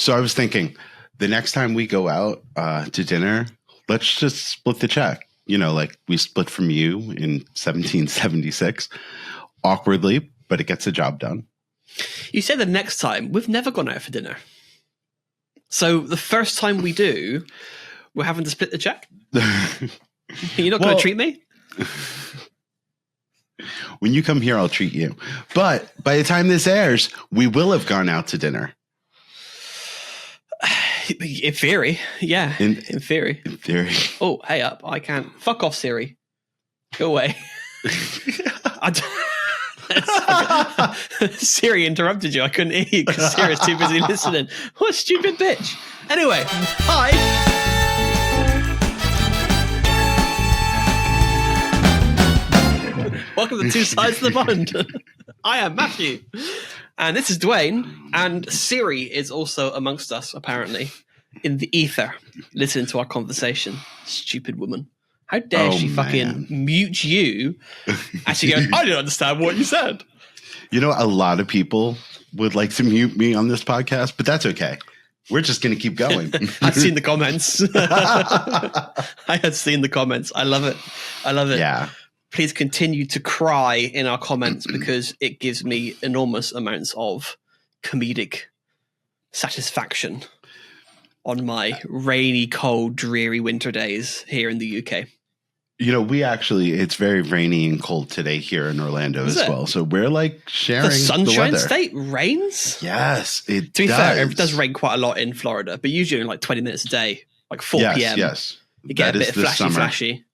So I was thinking, the next time we go out to dinner, let's just split the check. You know, like we split from you in 1776, awkwardly, but it gets the job done. You say the next time. We've never gone out for dinner. So the first time we do, we're having to split the check? You're not going to treat me? When you come here, I'll treat you. But by the time this airs, we will have gone out to dinner. In theory, yeah. In theory. In theory. Oh, hey up. I can't. Fuck off, Siri. Go away. Siri interrupted you. I couldn't hear you because Siri's too busy listening. What a stupid bitch. Anyway, hi. Welcome to Two Sides of the Bond. I am Matthew. And this is Dwayne. And Siri is also amongst us, apparently, in the ether, listening to our conversation. Stupid woman. How dare she fucking mute you? Actually going, I didn't understand what you said. You know, a lot of people would like to mute me on this podcast, but that's okay. We're just going to keep going. I've seen the comments. I had seen the comments. I love it. I love it. Yeah. Please continue to cry in our comments because it gives me enormous amounts of comedic satisfaction on my rainy, cold, dreary winter days here in the UK. You know, it's very rainy and cold today here in Orlando as well. So we're like sharing the Sunshine weather. State rains? Yes, it does. To be fair, it does rain quite a lot in Florida, but usually in like 20 minutes a day, like 4 p.m. Yes, you get a bit of flashy.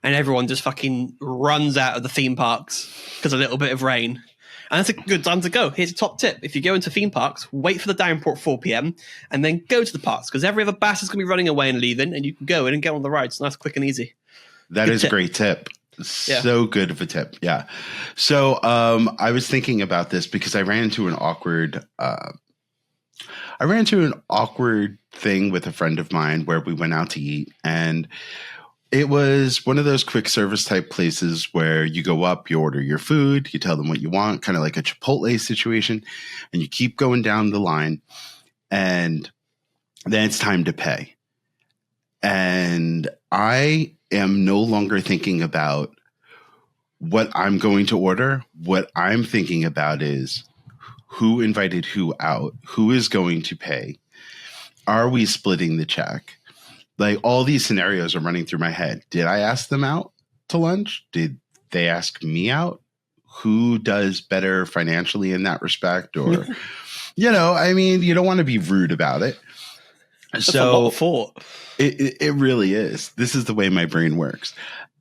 And everyone just fucking runs out of the theme parks because a little bit of rain. And that's a good time to go. Here's a top tip. If you go into theme parks, wait for the downpour at 4 p.m. and then go to the parks because every other bastard's going to be running away and leaving and you can go in and get on the rides. Nice, quick and easy. That is a great tip. So good of a tip. Yeah. So I was thinking about this because I ran into an awkward thing with a friend of mine where we went out to eat, and it was one of those quick service type places where you go up, you order your food, you tell them what you want, kind of like a Chipotle situation, and you keep going down the line, and then it's time to pay. And I am no longer thinking about what I'm going to order. What I'm thinking about is who invited who out, who is going to pay, are we splitting the check? Like all these scenarios are running through my head. Did I ask them out to lunch? Did they ask me out? Who does better financially in that respect? Or, you know, I mean, you don't want to be rude about it. That's a lot of thought. It really is. This is the way my brain works.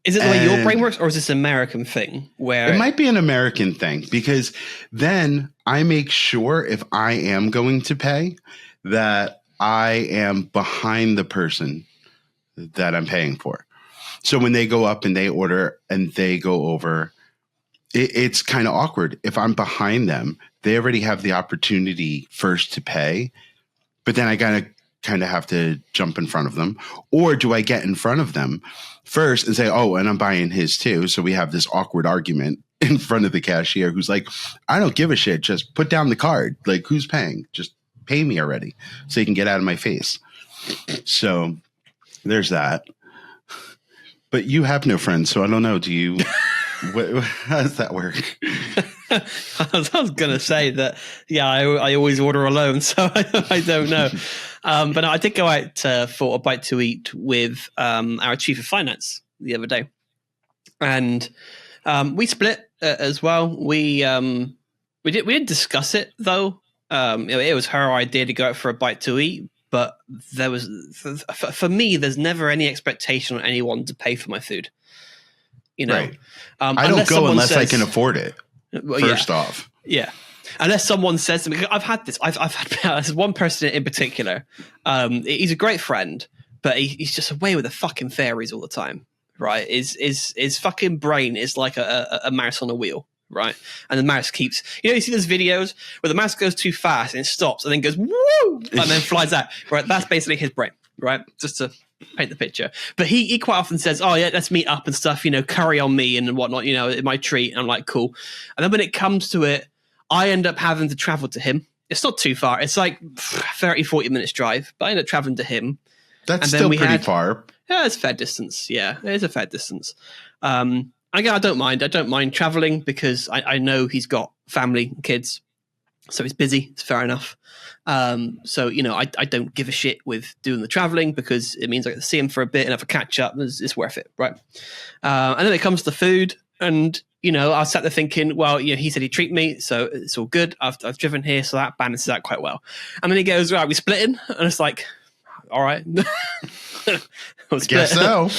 Is it the way your brain works, or is this an American thing? Where it might be an American thing, because then I make sure if I am going to pay that I am behind the person that I'm paying for. So when they go up and they order and they go over, it's kind of awkward. If I'm behind them, they already have the opportunity first to pay, but then I gotta kind of have to jump in front of them. Or do I get in front of them first and say, oh, and I'm buying his too? So we have this awkward argument in front of the cashier who's like, I don't give a shit. Just put down the card. Like, who's paying? Just pay me already so you can get out of my face. So there's that. But you have no friends, so I don't know. Do you? How does that work? I was going to say that, yeah, I always order alone, so I don't know. But no, I did go out for a bite to eat with our chief of finance the other day. And we split as well. We didn't discuss it, though. It was her idea to go out for a bite to eat. But there was, for me, there's never any expectation on anyone to pay for my food. You know, right. I don't go unless I can afford it. First off, yeah. Unless someone says to me, I've had this. I've had one person in particular. He's a great friend, but he's just away with the fucking fairies all the time. Right? His fucking brain is like a mouse on a wheel. Right, and the mouse keeps. You see those videos where the mouse goes too fast and it stops and then goes woo and then flies out. Right, that's basically his brain. Right, just to paint the picture. But he quite often says, "Oh yeah, let's meet up and stuff. Curry on me and whatnot. My treat." And I'm like, cool. And then when it comes to it, I end up having to travel to him It's not too far. It's like 30, 40 minutes drive, but I ended up traveling to him. That's still pretty far. Yeah, it's a fair distance. Yeah, it is a fair distance. Again, I don't mind. I don't mind traveling because I know he's got family and kids, so he's busy. It's fair enough. So, I don't give a shit with doing the traveling because it means I get to see him for a bit and have a catch up. It's worth it, right? And then it comes to food, and I sat there thinking, well, he said he'd treat me, so it's all good. I've driven here, so that balances out quite well. And then he goes, right, we're splitting, and it's like, all right. Guess so.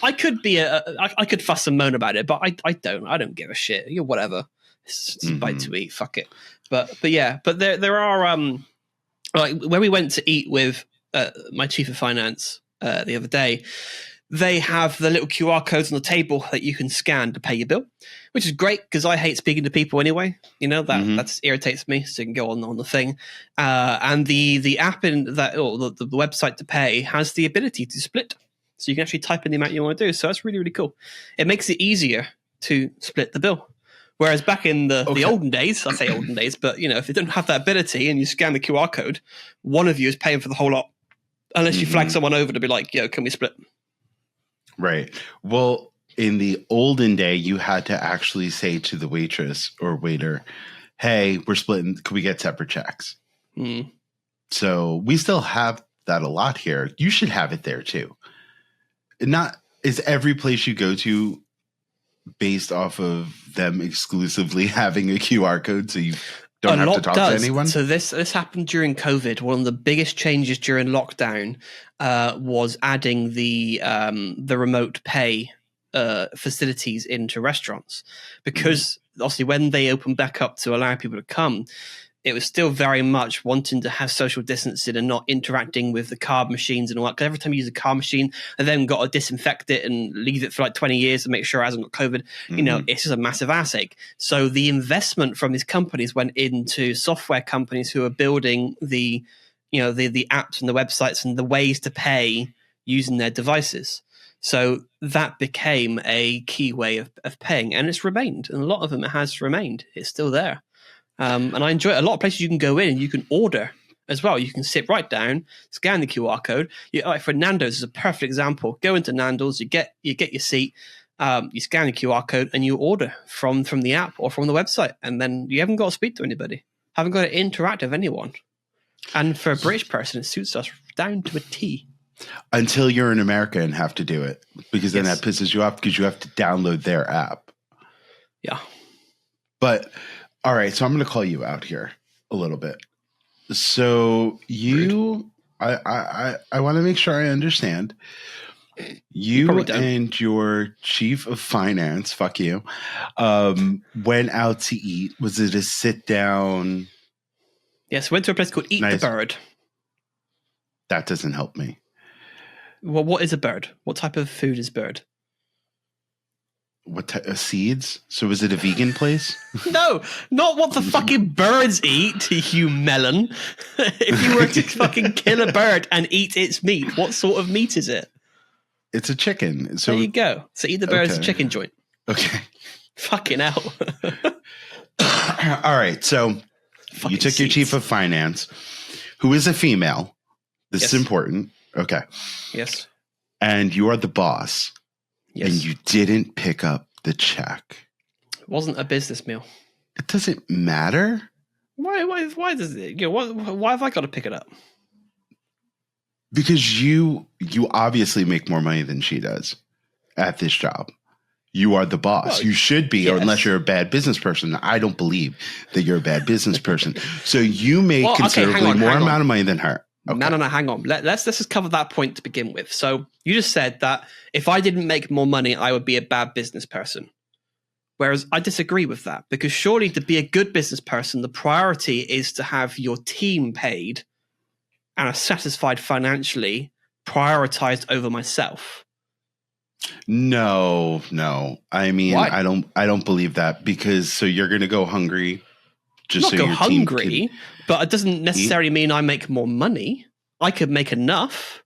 I could be I could fuss and moan about it, but I don't give a shit. Whatever. It's a bite to eat. Fuck it. But there are like where we went to eat with my chief of finance the other day. They have the little QR codes on the table that you can scan to pay your bill, which is great because I hate speaking to people anyway. That just irritates me. So you can go on the thing, and the app in that or the website to pay has the ability to split, so you can actually type in the amount you want to do. So that's really, really cool. It makes it easier to split the bill. Whereas back in the olden days, I say olden days, but if you don't have that ability and you scan the QR code, one of you is paying for the whole lot, unless you flag someone over to be like, "Yo, can we split?" Right. Well, in the olden day, you had to actually say to the waitress or waiter, "Hey, we're splitting. Can we get separate checks?" So we still have that a lot here. You should have it there too. Is every place you go to based off of them exclusively having a QR code, so you don't have to talk to anyone? So this happened during COVID. One of the biggest changes during lockdown was adding the remote pay facilities into restaurants, because obviously when they opened back up to allow people to come, it was still very much wanting to have social distancing and not interacting with the card machines and all that. Because every time you use a card machine, and then got to disinfect it and leave it for like 20 years to make sure it hasn't got COVID, it's just a massive ass ache. So the investment from these companies went into software companies who are building the apps and the websites and the ways to pay using their devices. So that became a key way of paying, and it's remained. And a lot of them, it has remained. It's still there. And I enjoy it. A lot of places you can go in and you can order as well. You can sit right down, scan the QR code. Like for Nando's is a perfect example. Go into Nando's, you get your seat, you scan the QR code, and you order from the app or from the website. And then you haven't got to speak to anybody, haven't got to interact with anyone. And for a British person, it suits us down to a T. Until you're in America and have to do it, because then that pisses you off because you have to download their app. Yeah. But all right, so I'm going to call you out here a little bit. So I want to make sure I understand. You and your chief of finance, fuck you, went out to eat. Was it a sit down? Yes, went to a place called Eat the Bird. That doesn't help me. Well, what is a bird? What type of food is bird? What type of seeds? So was it a vegan place? No, not what the fucking birds eat, you melon. If you were to fucking kill a bird and eat its meat, what sort of meat is it? It's a chicken. So there you go. So Eat the Bird is a chicken joint. Okay. Fucking hell. All right. So you took your chief of finance, who is a female. This is important. Okay. Yes. And you are the boss. Yes. And you didn't pick up the check. It wasn't a business meal. It doesn't matter. Why does it? Why have I got to pick it up? Because you obviously make more money than she does at this job. You are the boss. Well, you should be, or unless you're a bad business person. I don't believe that you're a bad business person. So you make considerably more amount of money than her. Okay. No, hang on. Let's just cover that point to begin with. So you just said that if I didn't make more money, I would be a bad business person. Whereas I disagree with that, because surely to be a good business person, the priority is to have your team paid and are satisfied financially, prioritized over myself. No. I mean, why? I don't believe that, because so you're going to go hungry. Just not so go hungry, but it doesn't necessarily mean I make more money. I could make enough,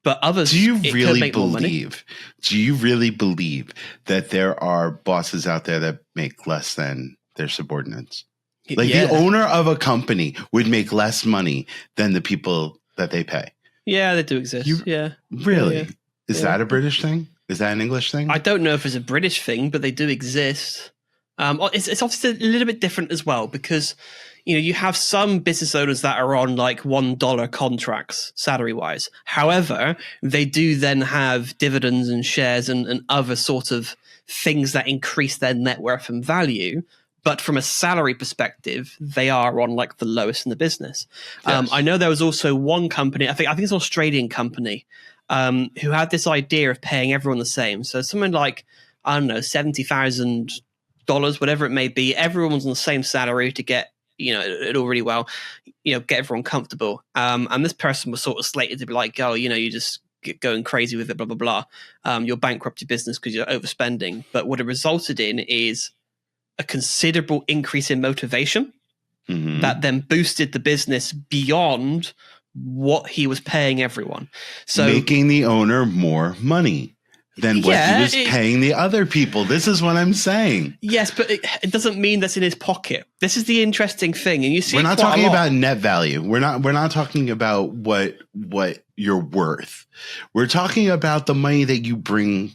but others. Do you really believe? Do you really believe that there are bosses out there that make less than their subordinates? Like the owner of a company would make less money than the people that they pay. Yeah, they do exist. Really? Yeah. Is that a British thing? Is that an English thing? I don't know if it's a British thing, but they do exist. It's obviously a little bit different as well because, you have some business owners that are on like $1 contracts salary wise. However, they do then have dividends and shares and other sort of things that increase their net worth and value. But from a salary perspective, they are on like the lowest in the business. Yes. I know there was also one company, I think it's an Australian company, who had this idea of paying everyone the same. So something like, I don't know, $70,000, whatever it may be. Everyone's on the same salary to get, it all really well, get everyone comfortable. And this person was sort of slated to be like, oh, you just get going crazy with it, blah, blah, blah. You'll bankrupt your business because you're overspending. But what it resulted in is a considerable increase in motivation that then boosted the business beyond what he was paying everyone. So making the owner more money than what he was paying the other people. This is what I'm saying. Yes, but it doesn't mean that's in his pocket. This is the interesting thing. And you see, we're not talking about net value. We're not talking about what you're worth. We're talking about the money that you bring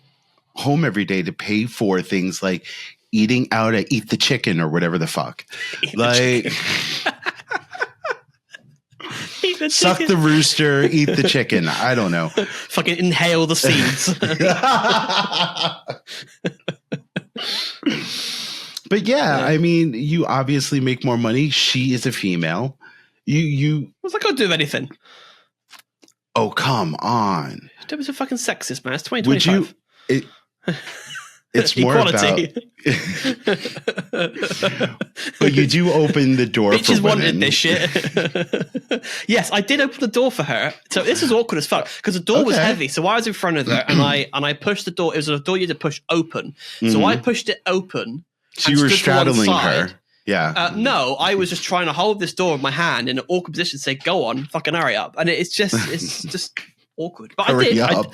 home every day to pay for things like eating out at Eat the Chicken or whatever the fuck. Suck the rooster, eat the chicken. I don't know. Fucking inhale the seeds. But I mean, you obviously make more money. She is a female. You What's that got to do with anything? Oh, come on. That was a fucking sexist, man. It's 2025. It's more equality. But you do open the door Bitches for women. wanted this shit. Yes, I did open the door for her. So this is awkward as fuck because the door was heavy. So I was in front of her and I pushed the door. It was a door you had to push open. So I pushed it open. So you were straddling her. Yeah. No, I was just trying to hold this door with my hand in an awkward position to say, go on, fucking hurry up. And it's just awkward. But hurry up.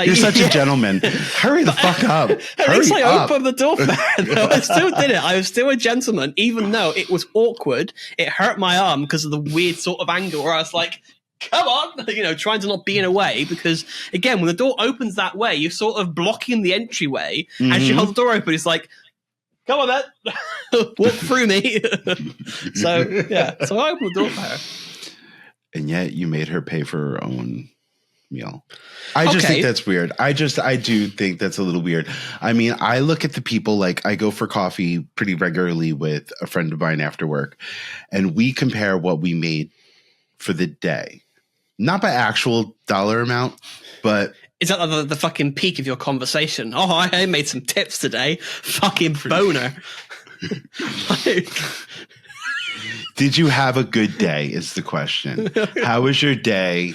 You're such a gentleman. Hurry the fuck up. At least I opened the door for her. No, I still did it. I was still a gentleman, even though it was awkward. It hurt my arm because of the weird sort of angle where I was like, come on, trying to not be in a way. Because again, when the door opens that way, you're sort of blocking the entryway. As you hold the door open, it's like, come on, then. Walk through me. So I opened the door for her. And yet you made her pay for her own meal. I just think that's weird. I do think that's a little weird. I mean, I look at the people, like I go for coffee pretty regularly with a friend of mine after work, and we compare what we made for the day. Not by actual dollar amount, but... Is that the fucking peak of your conversation? Oh, I made some tips today. Fucking boner. Did you have a good day is the question. How was your day?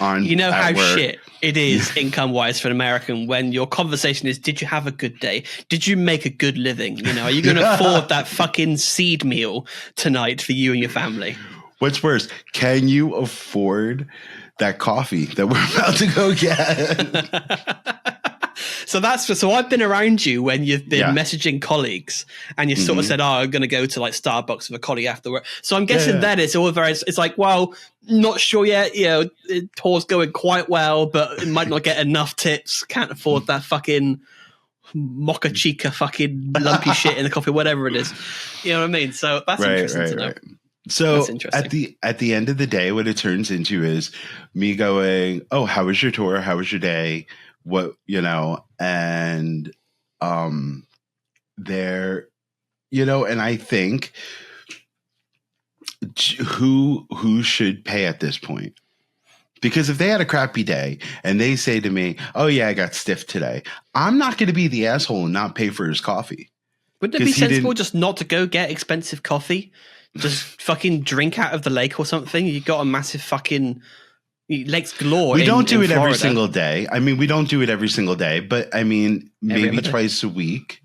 You know how work? Shit it is income-wise for an American when your conversation is, did you have a good day? Did you make a good living? Are you going to afford that fucking seed meal tonight for you and your family? What's worse, can you afford that coffee that we're about to go get? So I've been around you when you've been messaging colleagues and you sort of said, I'm going to go to like Starbucks with a colleague after work. So I'm guessing that it's all it's like, well, not sure yet. Tour's going quite well, but it might not get enough tips. Can't afford that fucking mocha chica fucking lumpy shit in the coffee, whatever it is. You know what I mean? So that's interesting to know. Right. So at the end of the day, what it turns into is me going, oh, how was your tour? How was your day? What, and there, and I think who should pay at this point? Because if they had a crappy day and they say to me, oh yeah, I got stiff today, I'm not going to be the asshole and not pay for his coffee. Wouldn't it be sensible just not to go get expensive coffee? Just fucking drink out of the lake or something? You got a massive fucking lakes galore. We don't do it every single day. I mean, we don't do it every single day, but I mean, maybe twice a week.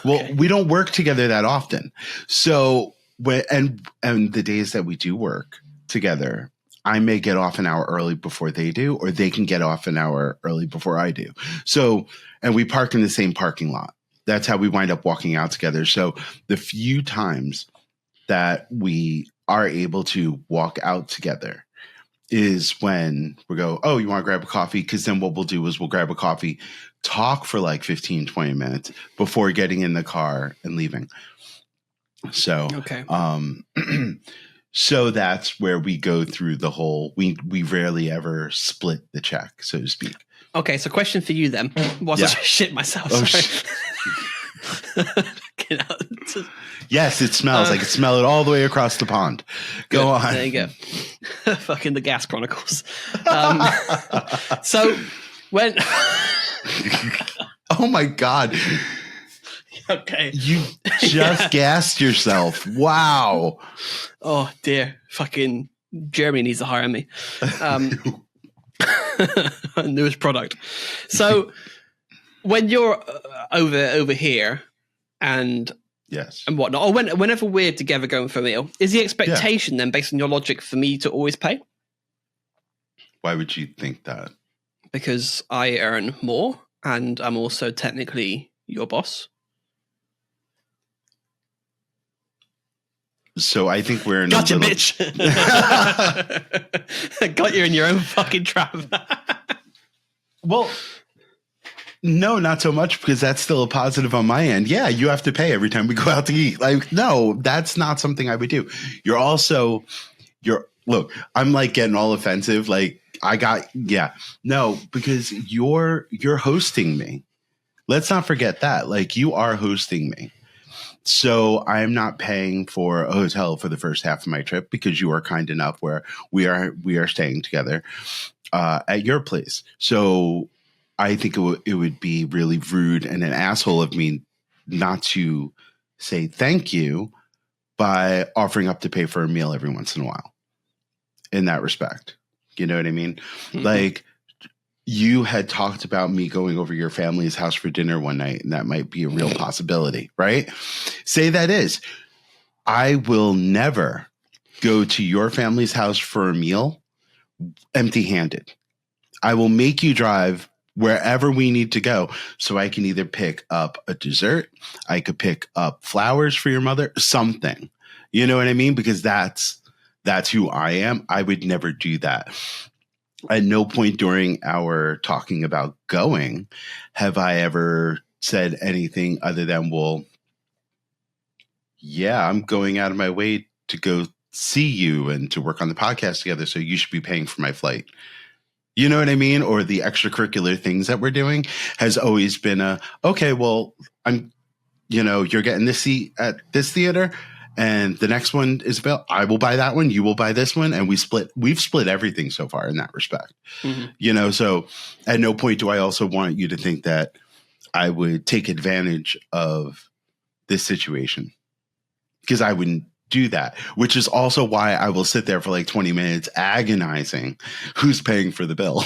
Well, we don't work together that often. So and the days that we do work together, I may get off an hour early before they do, or they can get off an hour early before I do. So, and we park in the same parking lot. That's how we wind up walking out together. So the few times that we are able to walk out together is when we go, oh, you want to grab a coffee? Because then what we'll do is we'll grab a coffee, talk for like 15, 20 minutes before getting in the car and leaving. So, Okay. So that's where we go through the whole, we rarely ever split the check, so to speak. Okay, so question for you then. Was I shit myself? Oh, yes, it smells. I can smell it all the way across the pond. Go on. There you go. Fucking the Gas Chronicles. So when... Oh my God. Okay. You just gassed yourself. Wow. Oh dear. Fucking Germany needs to hire me. Newest product. So when you're over here and whatnot, or whenever we're together going for a meal, is the expectation then, based on your logic, for me to always pay? Why would you think that? Because I earn more and I'm also technically your boss. So I think we're in gotcha, bitch. Got you in your own fucking trap. Well, no, not so much, because that's still a positive on my end. Yeah, you have to pay every time we go out to eat. Like, no, that's not something I would do. Look, I'm like getting all offensive. Like no, because you're hosting me. Let's not forget that. Like, you are hosting me. So I'm not paying for a hotel for the first half of my trip, because you are kind enough where we are staying together at your place. So I think it would be really rude and an asshole of me not to say thank you by offering up to pay for a meal every once in a while. In that respect, you know what I mean? Mm-hmm. Like, you had talked about me going over your family's house for dinner one night, and that might be a real possibility, right? Say that is. I will never go to your family's house for a meal empty-handed. I will make you drive wherever we need to go, so I can either pick up a dessert, I could pick up flowers for your mother, something. You know what I mean? Because that's who I am. I would never do that. At no point during our talking about going have I ever said anything other than, well, yeah, I'm going out of my way to go see you and to work on the podcast together, so you should be paying for my flight. You know what I mean? Or the extracurricular things that we're doing has always been okay, well, you're getting this seat at this theater, and the next one is available. I will buy that one. You will buy this one. And we've split everything so far in that respect. Mm-hmm. So at no point do I also want you to think that I would take advantage of this situation, because I wouldn't do that, which is also why I will sit there for like 20 minutes agonizing who's paying for the bill.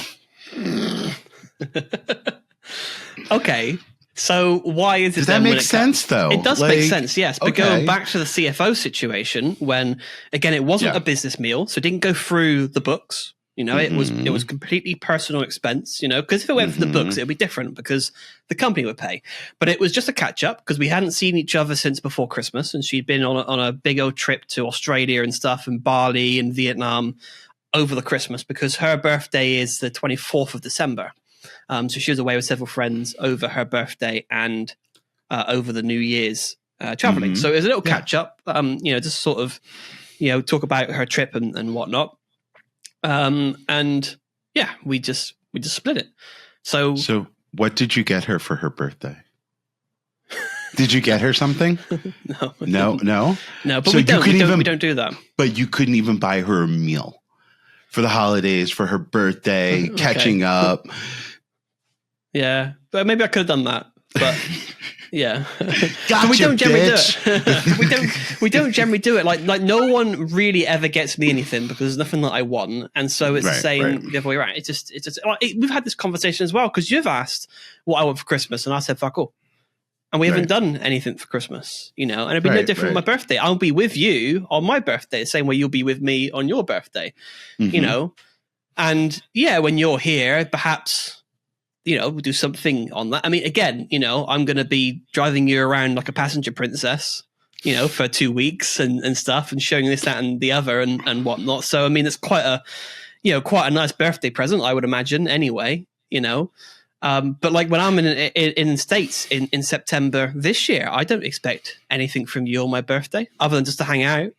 Okay. So why is it? Does that make sense, though? It does make sense, yes. But going back to the CFO situation, when again it wasn't a business meal, so it didn't go through the books. It was completely personal expense. Because if it went for the books, it would be different, because the company would pay. But it was just a catch up, because we hadn't seen each other since before Christmas, and she'd been on a big old trip to Australia and stuff, and Bali and Vietnam over the Christmas, because her birthday is the 24th of December. So she was away with several friends over her birthday and over the New Year's traveling. So it was a little catch up, just sort of, talk about her trip and whatnot. And yeah, we just split it. So what did you get her for her birthday? Did you get her something? No. But so we don't do that. But you couldn't even buy her a meal for the holidays, for her birthday, catching up. Yeah, but maybe I could have done that. But yeah, gotcha, we don't generally bitch. do it. we don't generally do it. Like no one really ever gets me anything, because there's nothing that I want, and so it's the same the other way around. It's just we've had this conversation as well, because you've asked what I want for Christmas, and I said fuck all, and we haven't done anything for Christmas, and it'd be no different with my birthday. I'll be with you on my birthday, the same way you'll be with me on your birthday, and when you're here, perhaps. We'll do something on that. I mean, again, I'm going to be driving you around like a passenger princess for 2 weeks and stuff, and showing this, that, and the other, and whatnot. So I mean, it's quite a nice birthday present, I would imagine. Anyway, but like when I'm in the States in September this year, I don't expect anything from you on my birthday other than just to hang out.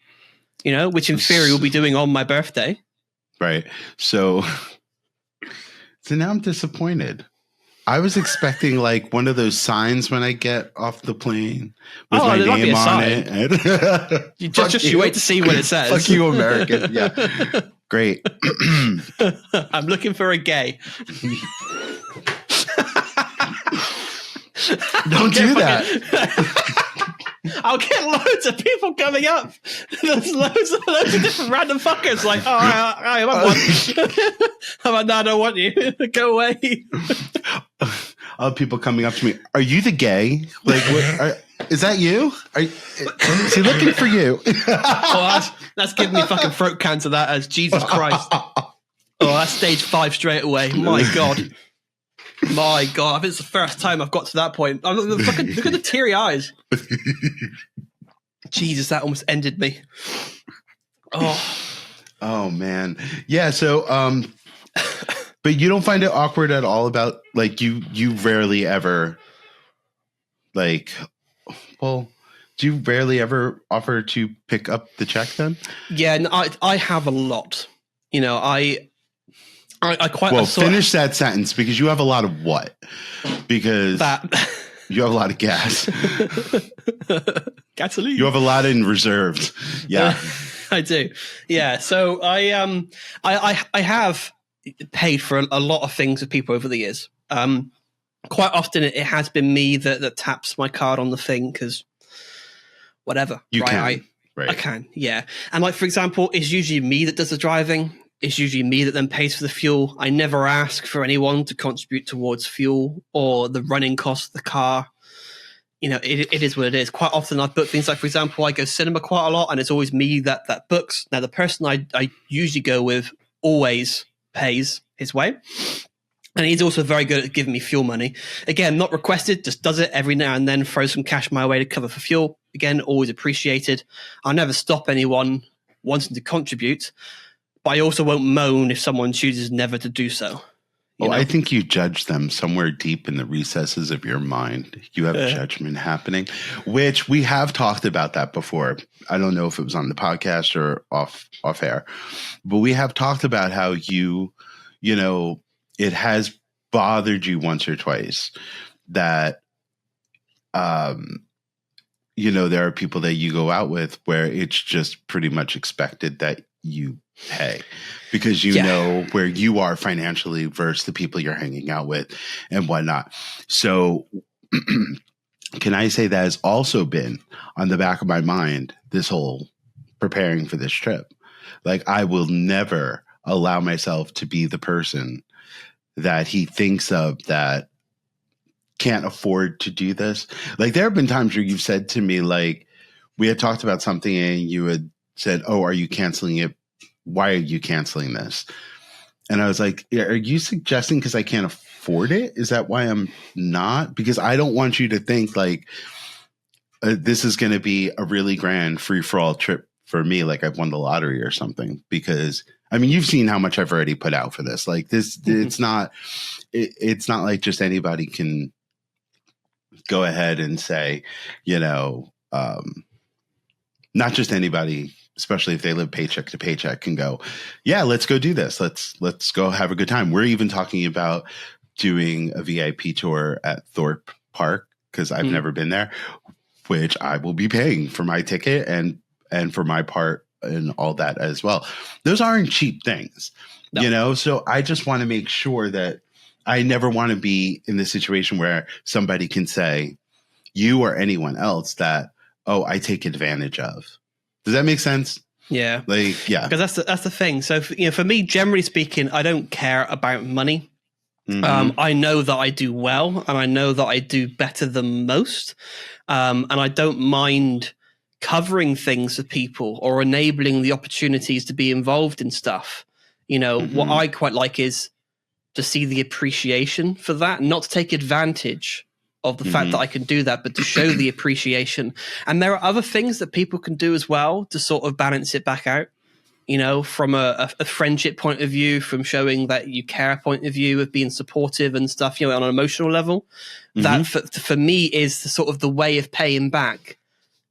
Which in theory we'll be doing on my birthday. Right. So now I'm disappointed. I was expecting like one of those signs when I get off the plane with my name on it. You wait to see what it says. Fuck you, American. Yeah. Great. I'm looking for a gay. Don't do that. I'll get loads of people coming up. There's loads of different random fuckers like, oh, I want one. I'm like, no, I don't want you. Go away. People coming up to me. Are you the gay? Like, is that you? Is he looking for you? That's giving me fucking throat cancer. That as Jesus Christ. That's stage 5 straight away. My God. My God, I think it's the first time I've got to that point. Look at the teary eyes. Jesus, that almost ended me. Oh man. Yeah, so but you don't find it awkward at all about like you rarely ever like do you rarely ever offer to pick up the check then? Yeah, no, I have a lot. I quite finish that sentence because you have a lot of what? Because you have a lot of gas. Gasoline. You have a lot in reserves. Yeah. I do. Yeah. So I have paid for a lot of things with people over the years. Quite often it has been me that taps my card on the thing because whatever. You right? can. I can, yeah. And like, for example, it's usually me that does the driving. It's usually me that then pays for the fuel. I never ask for anyone to contribute towards fuel or the running cost of the car. It is what it is. Quite often I've booked things like, for example, I go cinema quite a lot and it's always me that books. Now, the person I usually go with always pays his way. And he's also very good at giving me fuel money. Again, not requested, just does it every now and then, throws some cash my way to cover for fuel. Again, always appreciated. I'll never stop anyone wanting to contribute. But I also won't moan if someone chooses never to do so. I think you judge them somewhere deep in the recesses of your mind. You have judgment happening, which we have talked about that before. I don't know if it was on the podcast or off air, but we have talked about how it has bothered you once or twice that, there are people that you go out with where it's just pretty much expected that you pay because you know where you are financially versus the people you're hanging out with and whatnot. So can I say that has also been on the back of my mind this whole preparing for this trip? Like, I will never allow myself to be the person that he thinks of that can't afford to do this. Like, there have been times where you've said to me, like, we had talked about something and you had said, "Oh, are you canceling it? Why are you canceling this?" And I was like, "Are you suggesting because I can't afford it? Is that why I'm not?" Because I don't want you to think like this is going to be a really grand free-for-all trip for me, like I've won the lottery or something. Because I mean, you've seen how much I've already put out for this. Like this, it's not like just anybody can go ahead and say, not just anybody, especially if they live paycheck to paycheck, can go, yeah, let's go do this. Let's go have a good time. We're even talking about doing a VIP tour at Thorpe Park because I've never been there, which I will be paying for my ticket and for my part and all that as well. Those aren't cheap things, So I just want to make sure that I never want to be in the situation where somebody can say, you or anyone else, that, oh, I take advantage of. Does that make sense? Yeah. Yeah. Because that's the thing. So, for me, generally speaking, I don't care about money. Mm-hmm. I know that I do well, and I know that I do better than most. And I don't mind covering things for people or enabling the opportunities to be involved in stuff. What I quite like is to see the appreciation for that, not to take advantage of the fact that I can do that, but to show the appreciation. And there are other things that people can do as well to sort of balance it back out, you know, from a friendship point of view, from showing that you care point of view, of being supportive and stuff, you know, on an emotional level. That for me is the sort of the way of paying back,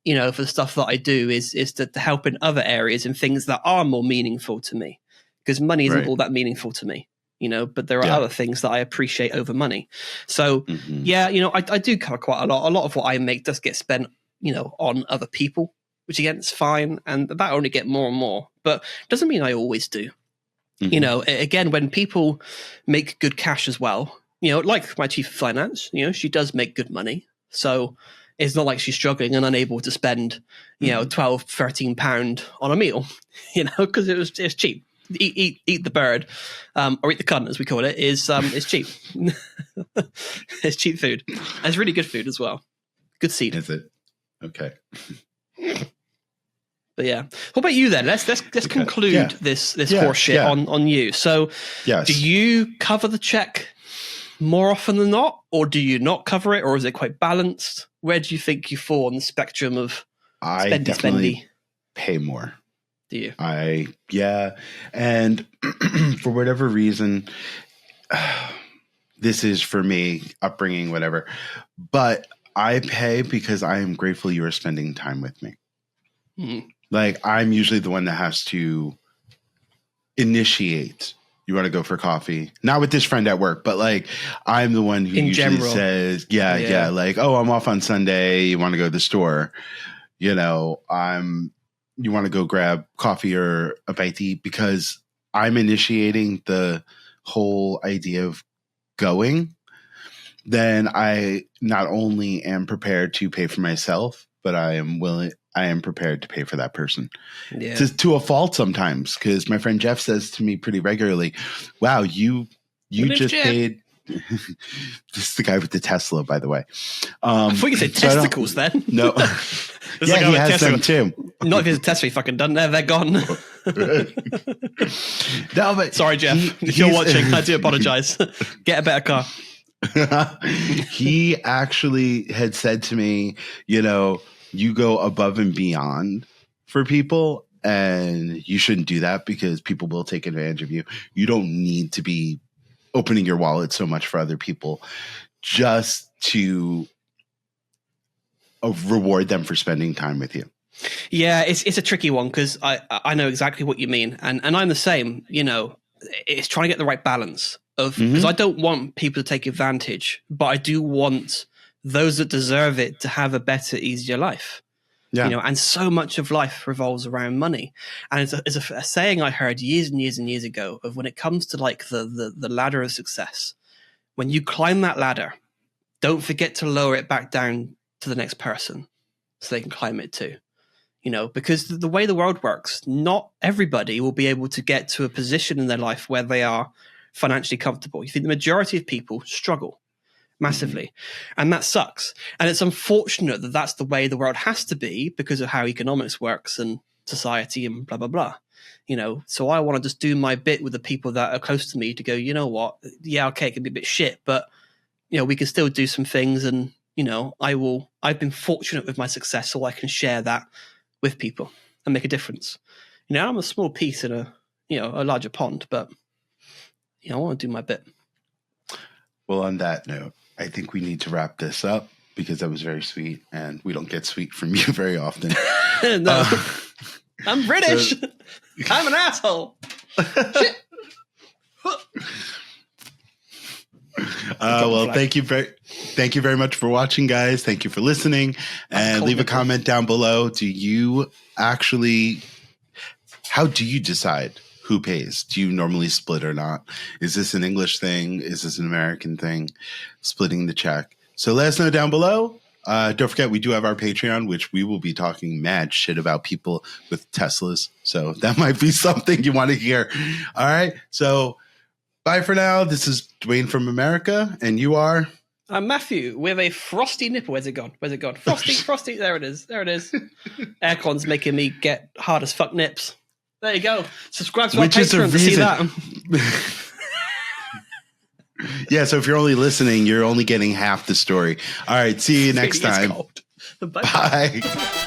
you know, for the stuff that I do is to help in other areas and things that are more meaningful to me, because money isn't all that meaningful to me. You know, but there are other things that I appreciate over money. So, yeah, you know, I do cover quite a lot. A lot of what I make does get spent, you know, on other people, which again is fine. And that only get more and more, but doesn't mean I always do. You know, again, when people make good cash as well, you know, like my chief of finance, you know, she does make good money. So it's not like she's struggling and unable to spend, you know, £12-13 on a meal, you know, because it's cheap. Eat the bird, or eat the cunt, as we call it, is cheap. It's cheap food. And it's really good food as well. Good seed. Is it? Okay. But yeah, what about you then? Let's conclude this horseshit on you. So, do you cover the check more often than not, or do you not cover it, or is it quite balanced? Where do you think you fall on the spectrum of spendy? Pay more. Do you? And for whatever reason, this is for me, upbringing, whatever, but I pay because I am grateful you are spending time with me. Like, I'm usually the one that has to initiate. You want to go for coffee? Not with this friend at work, but like, I'm the one who usually says, like, oh, I'm off on Sunday. You want to go to the store? You know, you want to go grab coffee or a bite to eat, because I'm initiating the whole idea of going. Then I not only am prepared to pay for myself, but I am prepared to pay for that person to a fault sometimes. Because my friend Jeff says to me pretty regularly, wow, you just paid. This is the guy with the Tesla, by the way. I thought you said testicles then. No. He has them too. Not if it's a Tesla, fucking done. They're gone. No, but sorry, Jeff. If you're watching, I do apologize. Get a better car. He actually had said to me, you know, you go above and beyond for people, and you shouldn't do that because people will take advantage of you. You don't need to be opening your wallet so much for other people just to reward them for spending time with you. Yeah, it's a tricky one, because I know exactly what you mean, and I'm the same. You know, it's trying to get the right balance of, because I don't want people to take advantage, but I do want those that deserve it to have a better, easier life. You know, and so much of life revolves around money. And it's a saying I heard years and years and years ago of, when it comes to like the ladder of success, when you climb that ladder, don't forget to lower it back down to the next person so they can climb it too. You know, because the way the world works, not everybody will be able to get to a position in their life where they are financially comfortable. You think the majority of people struggle massively, and that sucks. And it's unfortunate that that's the way the world has to be, because of how economics works and society and blah blah blah. You know, so I want to just do my bit with the people that are close to me to go, you know what, yeah, okay, it can be a bit shit, but you know, we can still do some things. And you know, I've been fortunate with my success, so I can share that with people and make a difference. You know, I'm a small piece in a larger pond, but you know, I want to do my bit. Well, on that note, I think we need to wrap this up, because that was very sweet, and we don't get sweet from you very often. No, I'm British. I'm an asshole. Shit. Well, thank you very much for watching, guys. Thank you for listening, and leave a comment down below. How do you decide who pays? Do you normally split or not? Is this an English thing? Is this an American thing? Splitting the check. So let us know down below. Don't forget, we do have our Patreon, which we will be talking mad shit about people with Teslas. So that might be something you want to hear. All right. So bye for now. This is Dwayne from America, and you are? I'm Matthew with a frosty nipple. Where's it gone? Frosty. There it is. Aircon's making me get hard as fuck nips. There you go. Subscribe to our Patreon to see that. Yeah, so if you're only listening, you're only getting half the story. All right, see you next time. Bye. Bye.